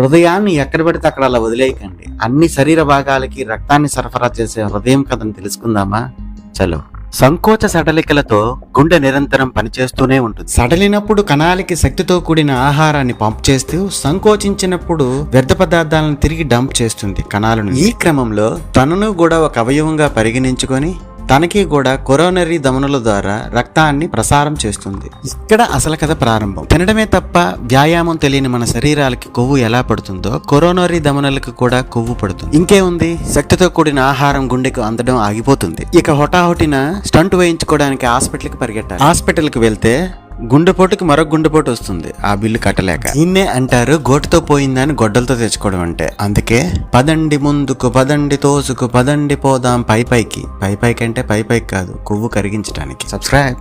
హృదయాన్ని ఎక్కడ పడితే అక్కడ అలా వదిలేయకండి. అన్ని శరీర భాగాలకి రక్తాన్ని సరఫరా చేసే హృదయం కథను తెలుసుకుందామా? చలో. సంకోచ సడలికలతో గుండె నిరంతరం పనిచేస్తూనే ఉంటుంది. సడలినప్పుడు కణాలకి శక్తితో కూడిన ఆహారాన్ని పంప్ చేస్తూ, సంకోచించినప్పుడు వ్యర్థ పదార్థాలను తిరిగి డంప్ చేస్తుంది కణాలను. ఈ క్రమంలో తనను కూడా ఒక అవయవంగా పరిగణించుకొని తనకి కూడా కొరోనరీ ధమనుల ద్వారా రక్తాన్ని ప్రసారం చేస్తుంది. ఇక్కడ అసలు కథ ప్రారంభం. తినడమే తప్ప వ్యాయామం తెలియని మన శరీరాలకి కొవ్వు ఎలా పడుతుందో కొరోనరీ ధమనులకు కూడా కొవ్వు పడుతుంది. ఇంకేముంది, శక్తితో కూడిన ఆహారం గుండెకు అందడం ఆగిపోతుంది. ఇక హొటాహొటిన స్టంట్ వేయించుకోవడానికి హాస్పిటల్కి పరిగెట్టాలి. హాస్పిటల్కి వెళ్తే గుండెపోటుకి మరొక గుండెపోటు వస్తుంది, ఆ బిల్లు కట్టలేక. దీన్నే అంటారు గోటుతో పోయిందని గొడ్డలతో తెచ్చుకోవడం అంటే. అందుకే పదండి ముందుకు, పదండి తోసుకు, పదండి పోదాం పైపైకి. పైపైకి అంటే పైపైకి కాదు, కొవ్వు కరిగించడానికి. సబ్స్క్రైబ్.